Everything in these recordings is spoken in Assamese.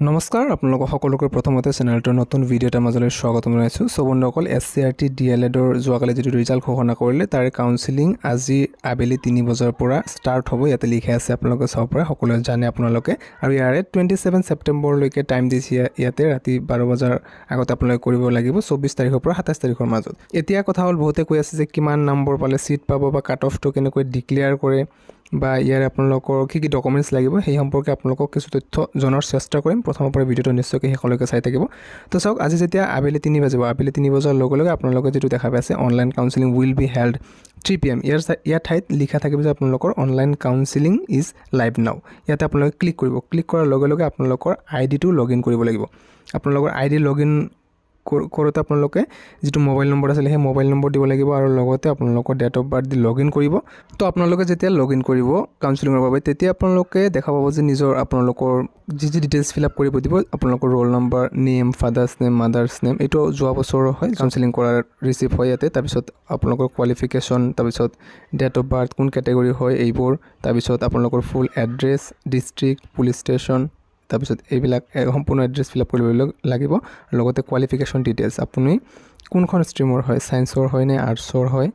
নমস্কাৰ আপোনালোক সকলোকে প্ৰথমতে চেনেলটোৰ নতুন ভিডিঅ' এটা মাজলৈ স্বাগতম জনাইছোঁ। সো বন্ধুসকল SCRT DLEDৰ যোৱাকালি যিটো ৰিজাল্ট ঘোষণা কৰিলে তাৰ কাউন্সেলিং আজি আবেলি 3 বজাৰ পৰা ষ্টাৰ্ট হ'ব। ইয়াতে লিখা আছে আপোনালোকে চাব পাৰে, সকলোৱে জানে আপোনালোকে। আৰু ইয়াৰে 27 ছেপ্টেম্বৰলৈকে টাইম দিছে। ইয়াতে ৰাতি 12 বজাৰ আগতে আপোনালোকে কৰিব লাগিব, 24 তাৰিখৰ পৰা 27 তাৰিখৰ মাজত। এতিয়া কথা হ'ল বহুতে কৈ আছে যে কিমান নম্বৰ পালে সিট পাব বা কাট অফটো কেনেকৈ ডিক্লেয়াৰ কৰে বা ইয়াৰ আপোনালোকৰ কি কি ডকুমেণ্টছ লাগিব সেই সম্পৰ্কে আপোনালোকক কিছু তথ্য জনাৰ চেষ্টা কৰিম। প্ৰথমৰ পৰা ভিডিঅ'টো নিশ্চয়কৈ শেষলৈকে চাই থাকিব। তো চাওক, আজি যেতিয়া আবেলি 3 বাজিব, আবেলি 3 বজাৰ লগে লগে আপোনালোকে যিটো দেখা পাইছে online counselling will be held 3 PM, ইয়াৰ ঠাইত লিখা থাকিব যে আপোনালোকৰ অনলাইন কাউন্সেলিং ইজ লাইভ নাও। ইয়াতে আপোনালোকে ক্লিক কৰিব। ক্লিক কৰাৰ লগে লগে আপোনালোকৰ আইডিটো লগ ইন কৰিব লাগিব। আপোনালোকৰ আইডি লগ ইন কৰোঁতে আপোনালোকে যিটো মোবাইল নম্বৰ আছিলে সেই মোবাইল নম্বৰ দিব লাগিব আৰু লগতে আপোনালোকৰ ডেট অফ বাৰ্থ দি লগ ইন কৰিব। তো আপোনালোকে যেতিয়া লগ ইন কৰিব কাউন্সেলিঙৰ বাবে, তেতিয়া আপোনালোকে দেখা পাব যে নিজৰ আপোনালোকৰ যি ডিটেইলছ ফিল আপ কৰিব দিব। আপোনালোকৰ roll number, name, father's name, mother's name, এইটো যোৱা বছৰৰ হয়, কাউন্সেলিং কৰাৰ ৰিচিভ হয় ইয়াতে। তাৰপিছত আপোনালোকৰ কোৱালিফিকেশ্যন, তাৰপিছত ডেট অফ বাৰ্থ, কোন কেটেগৰী হয় এইবোৰ, তাৰপিছত আপোনালোকৰ ফুল এড্ৰেছ, ডিষ্ট্ৰিক্ট, পুলিচ ষ্টেশ্যন, তাৰপিছত এইবিলাক সম্পূৰ্ণ এড্ৰেছ ফিল আপ কৰিব লাগিব। লগতে কোৱালিফিকেশ্যন ডিটেইলছ, আপুনি কোনখন ষ্ট্ৰীমৰ হয়, ছায়েন্সৰ হয় নে আৰ্টছৰ হয়,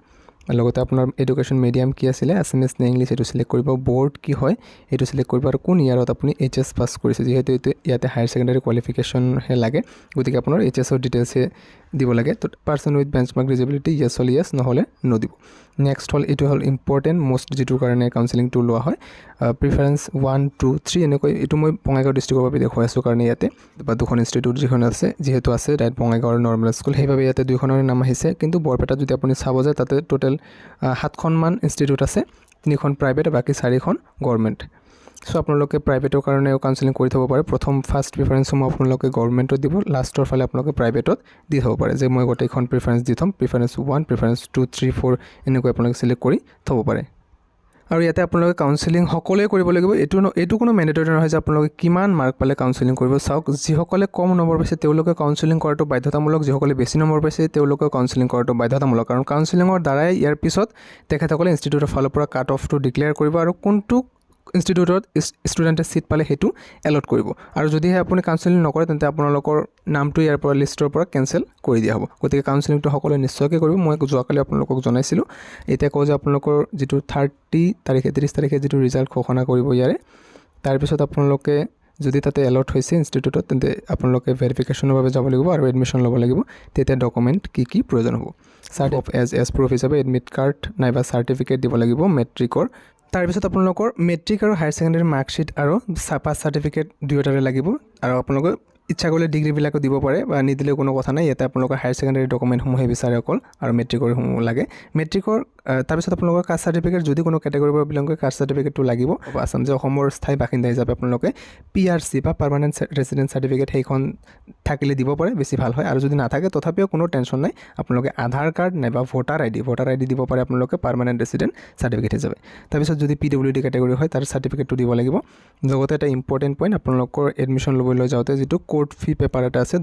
লগতে আপোনাৰ এডুকেশ্যন মিডিয়াম কি আছিলে, আছামিজ নে ইংলিছ, এইটো চিলেক্ট কৰিব। বৰ্ড কি হয় এইটো চিলেক্ট কৰিব আৰু কোন ইয়াৰত আপুনি HS পাছ কৰিছে, যিহেতু ইয়াতে হায়াৰ ছেকেণ্ডাৰী কোৱালিফিকেশ্যনহে লাগে, গতিকে আপোনাৰ HSৰ ডিটেইলছে দিব লাগে। তো person with benchmark disability yes হ'ল ইয়েছ, নহ'লে নদিব। নেক্সট হ'ল, এইটো হ'ল ইম্পৰ্টেণ্ট মষ্ট, যিটোৰ কাৰণে কাউন্সেলিংটো লোৱা হয়। প্ৰিফাৰেঞ্চ 1, 2, 3 এনেকৈ, এইটো মই বঙাইগাঁও ডিষ্ট্ৰিক্টৰ বাবে দেখুৱাই আছোঁ কাৰণে ইয়াতে, বা দুখন ইনষ্টিটিউট যিখন আছে, যিহেতু আছে ডাইৰেক্ট বঙাইগাঁও আৰু নৰ্মেল স্কুল, সেইবাবে ইয়াতে দুইখনৰে নাম আহিছে। কিন্তু বৰপেটাত যদি আপুনি চাব যায় তাতে টোটেল 7খনমান ইনষ্টিটিউট আছে, 3খন প্ৰাইভেট, বাকী 4খন গভৰ্ণমেণ্ট। চ' আপোনালোকে প্ৰাইভেটৰ কাৰণেও কাউন্সেলিং কৰি থ'ব পাৰে। ফাৰ্ষ্ট প্ৰিফাৰেঞ্চসমূহ আপোনালোকে গভৰ্ণমেণ্টত দিব, লাষ্টৰ ফালে আপোনালোকে প্ৰাইভেটত দি থ'ব পাৰে, যে মই গোটেইখন প্ৰিফাৰেঞ্চ দি থ'ম, প্ৰিফাৰেঞ্চ 1, প্ৰিফাৰেঞ্চ 2, 3, 4 এনেকৈ আপোনালোকে চিলেক্ট কৰি থ'ব পাৰে। আৰু ইয়াতে আপোনালোকে কাউন্সেলিং সকলোৱে কৰিব লাগিব। এইটো কোনো মেণ্ডেটৰী নহয় যে আপোনালোকে কিমান মাৰ্ক পালে কাউন্সেলিং কৰিব। চাওক, যিসকলে কম নম্বৰ পাইছে তেওঁলোকে কাউন্সেলিং কৰাটো বাধ্যতামূলক, যিসকলে বেছি নম্বৰ পাইছে তেওঁলোকেও কাউন্সেলিং কৰাটো বাধ্যতামূলক। কাৰণ কাউন্সেলিঙৰ দ্বাৰাই ইয়াৰ পিছত তেখেতসকলে ইনষ্টিটিউটৰ ফালৰ পৰা কাট অফটো ডিক্লেয়াৰ কৰিব আৰু কোনটো ইনষ্টিটিউটত ষ্টুডেণ্টে ছিট পালে সেইটো এলট কৰিব। আৰু যদিহে আপুনি কাউন্সেলিং নকৰে তেন্তে আপোনালোকৰ নামটো ইয়াৰ পৰা লিষ্টৰ পৰা কেঞ্চেল কৰি দিয়া হ'ব। গতিকে কাউন্সেলিংটো সকলোৱে নিশ্চয়কৈ কৰিব। মই যোৱাকালি আপোনালোকক জনাইছিলোঁ। এতিয়া কওঁ যে আপোনালোকৰ যিটো 30 তাৰিখে যিটো ৰিজাল্ট ঘোষণা কৰিব ইয়াৰে, তাৰপিছত আপোনালোকে যদি তাতে এলট হৈছে ইনষ্টিটিউটত, তেন্তে আপোনালোকে ভেৰিফিকেশ্যনৰ বাবে যাব লাগিব আৰু এডমিশ্যন ল'ব লাগিব। তেতিয়া ডকুমেণ্ট কি প্ৰয়োজন হ'ব, এজ প্ৰুফ হিচাপে এডমিট কাৰ্ড নাইবা চাৰ্টিফিকেট দিব লাগিব মেট্ৰিকৰ। তাৰপিছত আপোনালোকৰ মেট্ৰিক আৰু হায়াৰ ছেকেণ্ডেৰী মাৰ্কশ্বিট আৰু পাছ চাৰ্টিফিকেট দুয়োটাৰে লাগিব। আৰু আপোনালোকে ইচ্ছা কৰিলে ডিগ্ৰীবিলাকো দিব পাৰে বা নিদিলেও কোনো কথা নাই। ইয়াতে আপোনালোকৰ হায়াৰ ছেকেণ্ডেৰী ডকুমেণ্টসমূহে বিচাৰে অকল, আৰু মেট্ৰিকৰসমূহ লাগে। মেট্ৰিকৰ তাৰপিছত আপোনালোকৰ কাষ্ট চাৰ্টিফিকেট, যদি কোনো কেটেগৰীৰ পৰা বিলং কৰে কাষ্ট চাৰ্টিফিকেটটো লাগিব। আছাম যে অসমৰ স্থায়ী বাসিন্দা হিচাপে আপোনালোকে PRC বা পাৰ্মানেণ্ট ৰেচিডেণ্ট চাৰ্টিফিকেট সেইখন থাকিলে দিব পাৰে, বেছি ভাল হয়। আৰু যদি নাথাকে তথাপিও কোনো টেনশ্যন নাই, আপোনালোকে আধাৰ কাৰ্ড নাইবা ভোটাৰ আইডি দিব পাৰে আপোনালোকে পাৰ্মানেণ্ট ৰেচিডেণ্ট চাৰ্টিফিকেট হিচাপে। তাৰপিছত যদি PWD কেটেগৰী হয় তাৰ চাৰ্টিফিকেটটো দিব লাগিব। লগতে এটা ইম্পৰ্টেণ্ট পইণ্ট, আপোনালোকৰ এডমিশ্যন ল'বলৈ যাওঁতে যিটো কোৰ্ট ফি পেপাৰ এটা আছে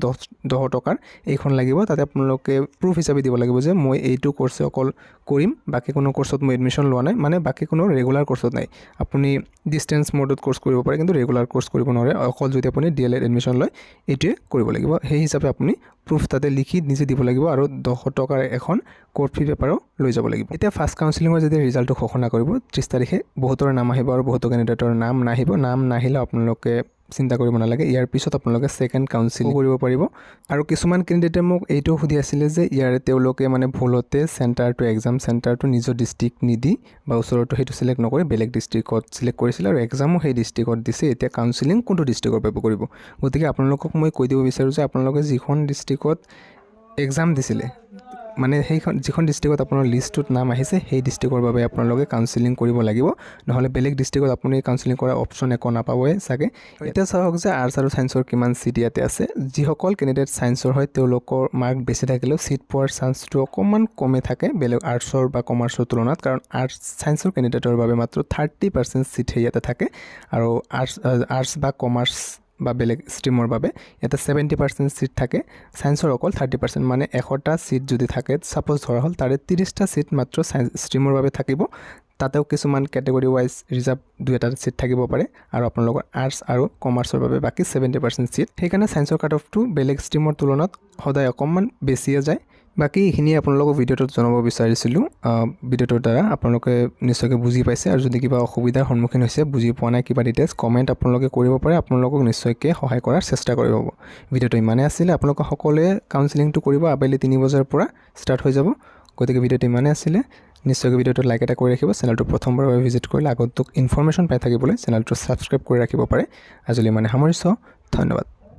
10 টকাৰ, এইখন লাগিব। তাতে আপোনালোকে প্ৰুফ হিচাপে দিব লাগিব যে মই এইটো কোৰ্ছে অকল কৰিম, বাকী কোনো কোৰ্চত মই এডমিশ্যন লোৱা নাই, মানে বাকী কোনো ৰেগুলাৰ কোৰ্চত নাই। আপুনি ডিষ্টেঞ্চ মোডত কোৰ্চ কৰিব পাৰে, কিন্তু ৰেগুলাৰ কোৰ্চ কৰিব নোৱাৰে। অকল যদি আপুনি DLED এডমিশ্যন লয় এইটোৱে কৰিব লাগিব। সেই হিচাপে আপুনি প্ৰুফ তাতে লিখি নিজে দিব লাগিব আৰু 10 টকাৰ এখন কোৰ্ট ফি পেপাৰো লৈ যাব লাগিব। এতিয়া ফাৰ্ষ্ট কাউন্সেলিঙৰ যেতিয়া ৰিজাল্টটো ঘোষণা কৰিব 30 তাৰিখে, বহুতৰ নাম আহিব আৰু বহুতো কেণ্ডিডেটৰ নাম নাহিব। নাম নাহিলে আপোনালোকে চিন্তা কৰিব নালাগে, ইয়াৰ পিছত আপোনালোকে ছেকেণ্ড কাউন্সেলিং কৰিব পাৰিব। আৰু কিছুমান কেণ্ডিডেটে মোক এইটো সুধি আছিলে যে ইয়াৰে তেওঁলোকে মানে ভুলতে এক্সাম চেণ্টাৰটো নিজৰ ডিষ্ট্ৰিক্ট নিদি বা ওচৰতো সেইটো চিলেক্ট নকৰি বেলেগ ডিষ্ট্ৰিক্টত চিলেক্ট কৰিছিলে আৰু এক্সামো সেই ডিষ্ট্ৰিক্টত দিছে। এতিয়া কাউন্সেলিং কোনটো ডিষ্ট্ৰিক্টৰ বাবে কৰিব? গতিকে আপোনালোকক মই কৈ দিব বিচাৰোঁ যে আপোনালোকে যিখন ডিষ্ট্ৰিক্টত এক্সাম দিছিলে, মানে যিখন ডিষ্ট্ৰিক্টত আপোনাৰ লিষ্টটোত নাম আহিছে সেই ডিষ্ট্ৰিক্টৰ বাবে আপোনালোকে কাউন্সেলিং কৰিব লাগিব, নহ'লে বেলেগ ডিষ্ট্ৰিক্টত আপুনি কাউন্সেলিং কৰাৰ অপশ্যন একো নাপাবই চাগে। এতিয়া চাওক যে আৰ্টছ আৰু ছায়েন্সৰ কিমান ছিট ইয়াতে আছে। যিসকল কেণ্ডিডেট ছায়েন্সৰ হয় তেওঁলোকৰ মাৰ্ক বেছি থাকিলেও ছিট পোৱাৰ চান্সটো অকণমান কমে থাকে বেলেগ আৰ্টছৰ বা কমাৰ্চৰ তুলনাত, কাৰণ ছায়েন্সৰ কেণ্ডিডেটৰ বাবে মাত্ৰ 30% ছিটহে ইয়াতে থাকে, আৰু আৰ্টছ বা কমাৰ্চ বা বেলেগ ষ্ট্ৰীমৰ বাবে ইয়াতে 70% ছিট থাকে। ছায়েন্সৰ অকল 30%, মানে 100টা ছিট যদি থাকে, ছাপ'জ ধৰা হ'ল তাৰে 30টা ছিট মাত্ৰ ছায়েন্স ষ্ট্ৰীমৰ বাবে থাকিব, তাতেও কিছুমান কেটেগৰী ৱাইজ ৰিজাৰ্ভ 2-এটা ছিট থাকিব পাৰে আৰু আপোনালোকৰ আৰ্টছ আৰু কমাৰ্চৰ বাবে বাকী 70% ছিট। সেইকাৰণে ছায়েন্সৰ কাট অফটো বেলেগ ষ্ট্ৰীমৰ তুলনাত সদায় অকণমান বেছিয়ে যায়। বাকী এইখিনি আপোনালোকক ভিডিঅ'টোত জনাব বিচাৰিছিলোঁ। ভিডিঅ'টোৰ দ্বাৰা আপোনালোকে নিশ্চয়কৈ বুজি পাইছে, আৰু যদি কিবা অসুবিধাৰ সন্মুখীন হৈছে, বুজি পোৱা নাই কিবা ডিটেইলছ, কমেণ্ট আপোনালোকে কৰিব পাৰে। আপোনালোকক নিশ্চয়কৈ সহায় কৰাৰ চেষ্টা কৰিব। ভিডিঅ'টো ইমানেই আছিলে। আপোনালোকে সকলোৱে কাউন্সেলিংটো কৰিব আবেলি 3 বজাৰ পৰা ষ্টাৰ্ট হৈ যাব। গতিকে ভিডিঅ'টো ইমানেই আছিলে। নিশ্চয়কৈ ভিডিঅ'টো লাইক এটা কৰি ৰাখিব। চেনেলটো প্ৰথমবাৰৰ বাবে ভিজিট কৰিলে আগন্তুক ইনফৰমেশ্যন পাই থাকিবলৈ চেনেলটো ছাবস্ক্ৰাইব কৰি ৰাখিব পাৰে। আজিলৈ ইমানে সামৰিছোঁ। ধন্যবাদ।